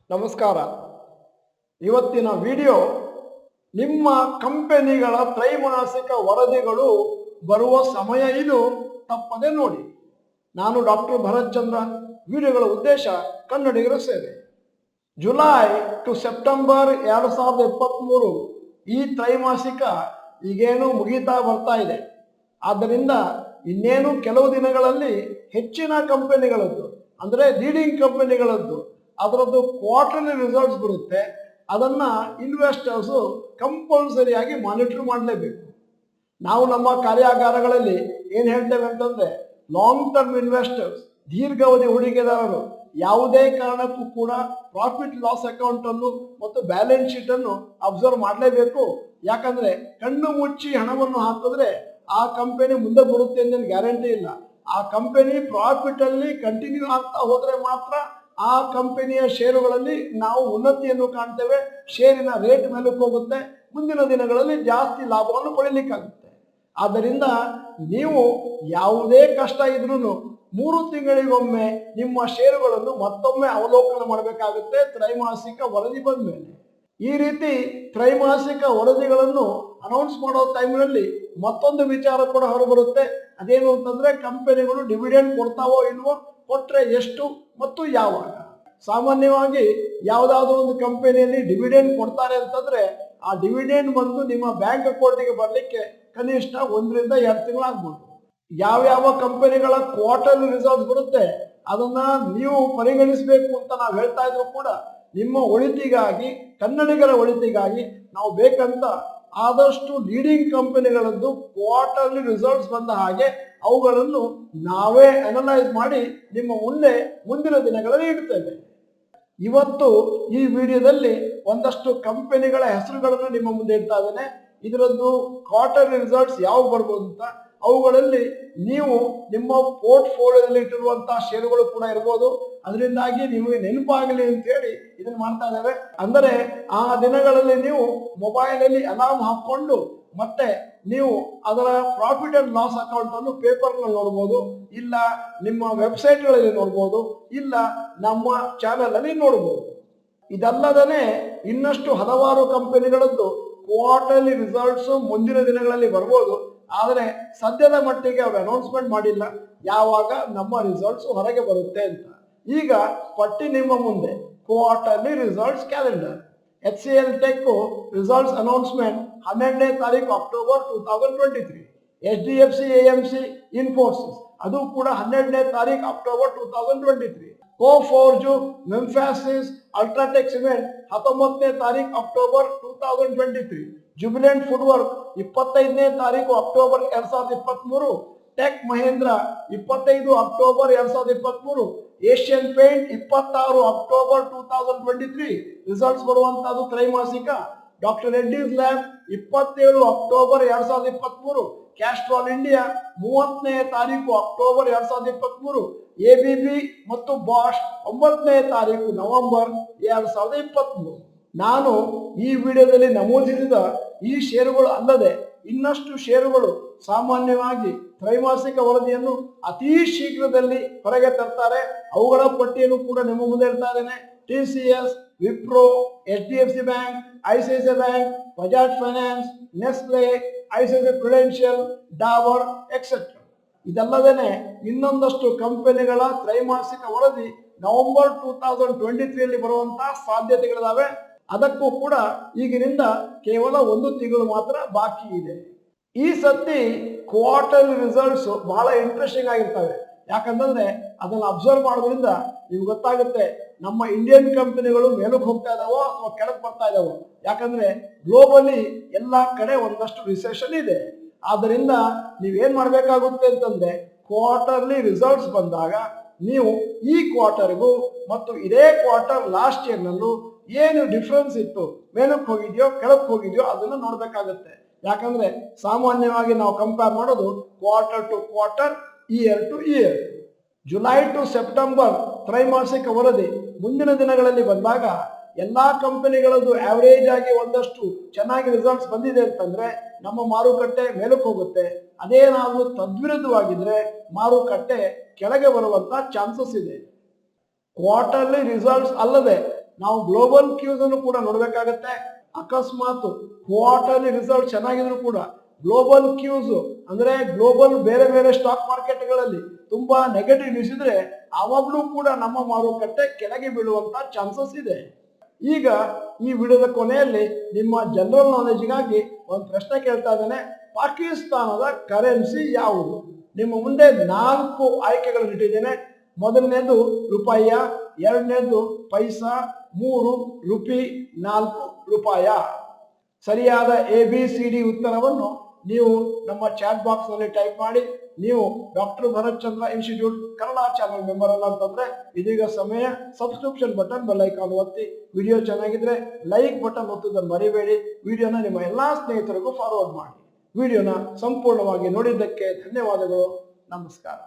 ನಮಸ್ಕಾರ. ಇವತ್ತಿನ ವಿಡಿಯೋ ನಿಮ್ಮ ಕಂಪನಿಗಳ ತ್ರೈಮಾಸಿಕ ವರದಿಗಳು ಬರುವ ಸಮಯ ಇದು, ತಪ್ಪದೆ ನೋಡಿ. ನಾನು ಡಾಕ್ಟರ್ ಭರತ್ ಚಂದ್ರ. ವಿಡಿಯೋಗಳ ಉದ್ದೇಶ ಕನ್ನಡಿಗರ ಸೇವೆ. ಜುಲೈ ಟು ಸೆಪ್ಟೆಂಬರ್ 2023 ಈ ತ್ರೈಮಾಸಿಕ ಈಗೇನು ಮುಗೀತಾ ಬರ್ತಾ ಇದೆ. ಆದ್ದರಿಂದ ಇನ್ನೇನು ಕೆಲವು ದಿನಗಳಲ್ಲಿ ಹೆಚ್ಚಿನ ಕಂಪನಿಗಳದ್ದು ಅಂದರೆ ಲೀಡಿಂಗ್ ಕಂಪನಿಗಳದ್ದು ಅದರದ್ದು ಕ್ವಾರ್ಟರ್ಲಿ ರಿಸಲ್ಟ್ಸ್ ಬರುತ್ತೆ. ಅದನ್ನ ಇನ್ವೆಸ್ಟರ್ಸು ಕಂಪಲ್ಸರಿಯಾಗಿ ಮಾನಿಟರ್ ಮಾಡಲೇಬೇಕು. ನಾವು ನಮ್ಮ ಕಾರ್ಯಾಗಾರಗಳಲ್ಲಿ ಏನು ಹೇಳ್ತೇವೆ ಅಂತಂದ್ರೆ, ಲಾಂಗ್ ಟರ್ಮ್ ಇನ್ವೆಸ್ಟರ್ಸ್, ದೀರ್ಘಾವಧಿ ಹೂಡಿಕೆದಾರರು ಯಾವುದೇ ಕಾರಣಕ್ಕೂ ಕೂಡ ಪ್ರಾಫಿಟ್ ಲಾಸ್ ಅಕೌಂಟ್ ಅನ್ನು ಮತ್ತು ಬ್ಯಾಲೆನ್ಸ್ ಶೀಟ್ ಅನ್ನು ಅಬ್ಸರ್ವ್ ಮಾಡಲೇಬೇಕು. ಯಾಕಂದ್ರೆ ಕಣ್ಣು ಮುಚ್ಚಿ ಹಣವನ್ನು ಹಾಕಿದ್ರೆ ಆ ಕಂಪನಿ ಮುಂದೆ ಬರುತ್ತೆ ಅಂತ ಗ್ಯಾರಂಟಿ ಇಲ್ಲ. ಆ ಕಂಪನಿ ಪ್ರಾಫಿಟ್ ಅಲ್ಲಿ ಕಂಟಿನ್ಯೂ ಆಗ್ತಾ ಹೋದ್ರೆ ಮಾತ್ರ ಆ ಕಂಪನಿಯ ಷೇರುಗಳಲ್ಲಿ ನಾವು ಉನ್ನತಿಯನ್ನು ಕಾಣ್ತೇವೆ. ಷೇರಿನ ರೇಟ್ ಮೇಲಕ್ಕೆ ಹೋಗುತ್ತೆ. ಮುಂದಿನ ದಿನಗಳಲ್ಲಿ ಜಾಸ್ತಿ ಲಾಭವನ್ನು ಪಡೀಲಿಕ್ಕಾಗುತ್ತೆ. ಆದ್ದರಿಂದ ನೀವು ಯಾವುದೇ ಕಷ್ಟ ಇದ್ರೂ 3 ತಿಂಗಳಿಗೊಮ್ಮೆ ನಿಮ್ಮ ಷೇರುಗಳನ್ನು ಮತ್ತೊಮ್ಮೆ ಅವಲೋಕನ ಮಾಡಬೇಕಾಗುತ್ತೆ ತ್ರೈಮಾಸಿಕ ವರದಿ ಬಂದ ಮೇಲೆ. ಈ ರೀತಿ ತ್ರೈಮಾಸಿಕ ವರದಿಗಳನ್ನು ಅನೌನ್ಸ್ ಮಾಡೋ ಟೈಮ್ನಲ್ಲಿ ಮತ್ತೊಂದು ವಿಚಾರ ಕೂಡ ಹೊರಬರುತ್ತೆ. ಅದೇನು ಅಂತಂದ್ರೆ, ಕಂಪನಿಗಳು ಡಿವಿಡೆಂಡ್ ಕೊಡ್ತಾವೋ ಇಲ್ವೋ, ಕೊಟ್ರೆ ಎಷ್ಟು ಮತ್ತು ಯಾವಾಗ. ಸಾಮಾನ್ಯವಾಗಿ ಯಾವುದಾದ್ರೂ ಒಂದು ಕಂಪನಿಯಲ್ಲಿ ಡಿವಿಡೆಂಡ್ ಕೊಡ್ತಾರೆ ಅಂತಂದ್ರೆ ಆ ಡಿವಿಡೆಂಡ್ ಬಂದು ನಿಮ್ಮ ಬ್ಯಾಂಕ್ ಅಕೌಂಟಿಗೆ ಬರಲಿಕ್ಕೆ ಕನಿಷ್ಠ 1 ರಿಂದ 2 ತಿಂಗಳಾಗ್ಬೋದು. ಯಾವ್ಯಾವ ಕಂಪನಿಗಳ ಕ್ವಾರ್ಟರ್ ರಿಸಲ್ಟ್ಸ್ ಬರುತ್ತೆ ಅದನ್ನ ನೀವು ಪರಿಗಣಿಸಬೇಕು ಅಂತ ನಾವು ಹೇಳ್ತಾ ಇದ್ರು ಕೂಡ, ನಿಮ್ಮ ಒಳಿತಿಗಾಗಿ, ಕನ್ನಡಿಗರ ಒಳಿತಿಗಾಗಿ ನಾವು ಬೇಕಂತ ಆದಷ್ಟು ಲೀಡಿಂಗ್ ಕಂಪನಿಗಳದ್ದು ಕ್ವಾರ್ಟರ್ಲಿ ರಿಸಲ್ಟ್ಸ್ ಬಂದ ಹಾಗೆ ಅವುಗಳನ್ನು ನಾವೇ ಅನಲೈಸ್ ಮಾಡಿ ನಿಮ್ಮ ಮುಂದೆ ಮುಂದಿನ ದಿನಗಳಲ್ಲಿ ಇಡ್ತೇವೆ. ಇವತ್ತು ಈ ವಿಡಿಯೋದಲ್ಲಿ ಒಂದಷ್ಟು ಕಂಪನಿಗಳ ಹೆಸರುಗಳನ್ನು ನಿಮ್ಮ ಮುಂದೆ ಇಡ್ತಾ ಇದ್ದೇನೆ. ಇದರದ್ದು ಕ್ವಾರ್ಟರ್ಲಿ ರಿಸಲ್ಟ್ಸ್ ಯಾವ ಬರ್ಬೋದು ಅಂತ. ಅವುಗಳಲ್ಲಿ ನೀವು ನಿಮ್ಮ ಪೋರ್ಟ್ಫೋಲಿಯೋದಲ್ಲಿ ಇಟ್ಟಿರುವಂತಹ ಷೇರುಗಳು ಕೂಡ ಇರ್ಬೋದು. ಅದರಿಂದಾಗಿ ನಿಮಗೆ ನೆನಪಾಗಲಿ ಅಂತ ಹೇಳಿ ಇದನ್ನ ಮಾಡ್ತಾ ಇದ್ದೇವೆ. ಅಂದರೆ ಆ ದಿನಗಳಲ್ಲಿ ನೀವು ಮೊಬೈಲಲ್ಲಿ ಅಲಾರ್ಮ್ ಹಾಕೊಂಡು ಮತ್ತೆ ನೀವು ಅದರ ಪ್ರಾಫಿಟ್ ಅಂಡ್ ಲಾಸ್ ಅಕೌಂಟ್ ಅನ್ನು ಪೇಪರ್ನಲ್ಲಿ ನೋಡ್ಬೋದು, ಇಲ್ಲ ನಿಮ್ಮ ವೆಬ್ಸೈಟ್ಗಳಲ್ಲಿ ನೋಡ್ಬೋದು, ಇಲ್ಲ ನಮ್ಮ ಚಾನೆಲ್ ಅಲ್ಲಿ ನೋಡ್ಬೋದು. ಇದಲ್ಲದೇ ಇನ್ನಷ್ಟು ಹಲವಾರು ಕಂಪನಿಗಳದ್ದು ಕ್ವಾರ್ಟರ್ಲಿ ರಿಸಲ್ಟ್ಸ್ ಮುಂದಿನ ದಿನಗಳಲ್ಲಿ ಬರ್ಬೋದು. ಆದರೆ ಸದ್ಯದ ಮಟ್ಟಿಗೆ ಅವರು ಅನೌನ್ಸ್ಮೆಂಟ್ ಮಾಡಿಲ್ಲ ಯಾವಾಗ ನಮ್ಮ ರಿಸಲ್ಟ್ಸ್ ಹೊರಗೆ ಬರುತ್ತೆ ಅಂತ. ಈಗ ಪಟ್ಟಿ ನಿಮ್ಮ ಮುಂದೆ. Quarterly results calendar. HCL Tech results announcement 12ನೇ ತಾರೀಕು ಅಕ್ಟೋಬರ್ 2023. HDFC AMC Infosys ಅದು ಕೂಡ 12ನೇ ತಾರೀಕು October 2023. Coforge Mphasis UltraTech cement 19ನೇ ತಾರೀಕು ಅಕ್ಟೋಬರ್ 2023. ಜುಬಿಲೆಂಟ್ ಫುಡ್ವರ್ಕ್ 25ನೇ ತಾರೀಕು October 2023. Tech Mahindra 25 October 2023. Asian Paint 26 October 2023 results ಬರುವಂತದ್ದು ತ್ರೈಮಾಸಿಕ. Doctor Reddy's lab 27 October 2023. Castrol India 30ನೇ ತಾರೀಕು ಅಕ್ಟೋಬರ್ 2023. ABB ಮತ್ತು ಬಾಷ್ 9ನೇ ತಾರೀಕು ನವೆಂಬರ್ 2023. ನಾನು ಈ ವಿಡಿಯೋದಲ್ಲಿ ನಮೂದಿಸಿದ ಈ ಷೇರುಗಳು ಅಲ್ಲದೆ ಇನ್ನಷ್ಟು ಷೇರುಗಳು ಸಾಮಾನ್ಯವಾಗಿ ತ್ರೈಮಾಸಿಕ ವರದಿಯನ್ನು ಅತಿ ಶೀಘ್ರದಲ್ಲಿ ಹೊರಗೆ ತರ್ತಾರೆ. ಅವುಗಳ ಪಟ್ಟಿಯನ್ನು ಕೂಡ ನಿಮ್ಮ ಮುಂದೆ ಇಡ್ತಾ ಇದ್ದೇನೆ. TCS, Wipro, HDFC bank, ICICI bank, Bajaj finance, Nestle, ICICI Prudential, Dabur etcetera. ಇದಲ್ಲದೇ ಇನ್ನೊಂದಷ್ಟು ಕಂಪನಿಗಳ ತ್ರೈಮಾಸಿಕ ವರದಿ ನವೆಂಬರ್ 2023 ಬರುವಂತಹ ಸಾಧ್ಯತೆಗಳಿದಾವೆ. ಅದಕ್ಕೂ ಕೂಡ ಈಗಿನಿಂದ ಕೇವಲ 1 ತಿಂಗಳು ಮಾತ್ರ ಬಾಕಿ ಇದೆ. ಈ ಸತಿ ಕ್ವಾರ್ಟರ್ಲಿ ರಿಸಲ್ಟ್ಸ್ ಬಹಳ ಇಂಟ್ರೆಸ್ಟಿಂಗ್ ಆಗಿರ್ತವೆ. ಯಾಕಂತಂದ್ರೆ ಅದನ್ನ ಅಬ್ಸರ್ವ್ ಮಾಡೋದ್ರಿಂದ ನಿಮ್ಗೆ ಗೊತ್ತಾಗುತ್ತೆ ನಮ್ಮ ಇಂಡಿಯನ್ ಕಂಪನಿಗಳು ಮೇಲಕ್ಕೆ ಹೋಗ್ತಾ ಇದಾವೋ ಅಥವಾ ಕೆಳಗೆ ಬರ್ತಾ ಇದಾವೋ. ಯಾಕಂದ್ರೆ ಗ್ಲೋಬಲಿ ಎಲ್ಲಾ ಕಡೆ ಒಂದಷ್ಟು ರಿಸೆಷನ್ ಇದೆ. ಆದ್ದರಿಂದ ನೀವೇನ್ ಮಾಡ್ಬೇಕಾಗುತ್ತೆ ಅಂತಂದ್ರೆ, ಕ್ವಾರ್ಟರ್ಲಿ ರಿಸಲ್ಟ್ಸ್ ಬಂದಾಗ ನೀವು ಈ ಕ್ವಾರ್ಟರ್ಗೂ ಮತ್ತು ಇದೇ ಕ್ವಾರ್ಟರ್ ಲಾಸ್ಟ್ ಇಯರ್ ನಲ್ಲೂ ಏನು ಡಿಫ್ರೆನ್ಸ್ ಇತ್ತು, ಮೇಲಕ್ಕೆ ಹೋಗಿದೆಯೋ ಕೆಳಕ್ಕೆ ಹೋಗಿದೆಯೋ ಅದನ್ನ ನೋಡ್ಬೇಕಾಗತ್ತೆ. ಯಾಕಂದ್ರೆ ಸಾಮಾನ್ಯವಾಗಿ ನಾವು ಕಂಪೇರ್ ಮಾಡೋದು quarter to quarter, year to year. July to September ತ್ರೈಮಾಸಿಕ ವರದಿ ಮುಂದಿನ ದಿನಗಳಲ್ಲಿ ಬಂದಾಗ ಎಲ್ಲಾ ಕಂಪನಿಗಳದ್ದು ಆವರೇಜ್ ಆಗಿ ಒಂದಷ್ಟು ಚೆನ್ನಾಗಿ ರಿಸಲ್ಟ್ಸ್ ಬಂದಿದೆ ಅಂತಂದ್ರೆ ನಮ್ಮ ಮಾರುಕಟ್ಟೆ ಮೇಲಕ್ಕೆ ಹೋಗುತ್ತೆ. ಅದೇನಾದ್ರೂ ತದ್ವಿರುದ್ಧವಾಗಿದ್ರೆ ಮಾರುಕಟ್ಟೆ ಕೆಳಗೆ ಬರುವಂತ ಚಾನ್ಸಸ್ ಇದೆ. ಕ್ವಾರ್ಟರ್ಲಿ ರಿಸಲ್ಟ್ಸ್ ಅಲ್ಲದೆ ನಾವು ಗ್ಲೋಬಲ್ ಕ್ಯೂಸ್ ಅನ್ನು ಕೂಡ ನೋಡ್ಬೇಕಾಗತ್ತೆ. ಅಕಸ್ಮಾತ್ ಕ್ವಾರ್ಟರ್ಲಿ ರಿಸಲ್ಟ್ ಚೆನ್ನಾಗಿದ್ರು ಕೂಡ ಗ್ಲೋಬಲ್ ಕ್ಯೂಸ್ ಅಂದ್ರೆ ಗ್ಲೋಬಲ್ ಬೇರೆ ಬೇರೆ ಸ್ಟಾಕ್ ಮಾರ್ಕೆಟ್ಗಳಲ್ಲಿ ತುಂಬಾ ನೆಗೆಟಿವ್ ನ್ಯೂಸ್ ಇದ್ರೆ ಅವಾಗ್ಲೂ ಕೂಡ ನಮ್ಮ ಮಾರುಕಟ್ಟೆ ಕೆಳಗೆ ಬೀಳುವಂತ ಚಾನ್ಸಸ್ ಇದೆ. ಈಗ ಈ ವಿಡಿಯೋದ ಕೊನೆಯಲ್ಲಿ ನಿಮ್ಮ ಜನರಲ್ ನಾಲೆಜ್ಗಾಗಿ ಒಂದು ಪ್ರಶ್ನೆ ಕೇಳ್ತಾ ಇದ್ದೇನೆ. ಪಾಕಿಸ್ತಾನದ ಕರೆನ್ಸಿ ಯಾವುದು? ನಿಮ್ಮ ಮುಂದೆ 4 ಆಯ್ಕೆಗಳನ್ನು ಇಟ್ಟಿದ್ದೇನೆ. ಮೊದಲನೇದು ರೂಪಾಯಿಯ, ಎರಡನೇದು ಪೈಸಾ, 3 ರುಪಿ, 4 ರೂಪಾಯ. ಸರಿಯಾದ ABCD ಉತ್ತರವನ್ನು ನೀವು ನಮ್ಮ ಚಾಟ್ ಬಾಕ್ಸ್ ನಲ್ಲಿ ಟೈಪ್ ಮಾಡಿ. ನೀವು ಡಾಕ್ಟರ್ ಭರತ್ ಚಂದ್ರ ಇನ್ಸ್ಟಿಟ್ಯೂಟ್ ಕನ್ನಡ ಚಾನಲ್ ಮೆಂಬರ್ ಅಲ್ಲ ಅಂತಂದ್ರೆ ಇದೀಗ ಸಮಯ ಸಬ್ಸ್ಕ್ರಿಪ್ಷನ್ ಬಟನ್ ಬೆಲ್ ಐಕಾನ್ ಒತ್ತಿ. ವಿಡಿಯೋ ಚೆನ್ನಾಗಿದ್ರೆ ಲೈಕ್ ಬಟನ್ ಒತ್ತುವುದನ್ನು ಮರಿಬೇಡಿ. ವಿಡಿಯೋನ ನಿಮ್ಮ ಎಲ್ಲಾ ಸ್ನೇಹಿತರಿಗೂ ಫಾರ್ವರ್ಡ್ ಮಾಡಿ. ವಿಡಿಯೋನ ಸಂಪೂರ್ಣವಾಗಿ ನೋಡಿದ್ದಕ್ಕೆ ಧನ್ಯವಾದಗಳು. ನಮಸ್ಕಾರ.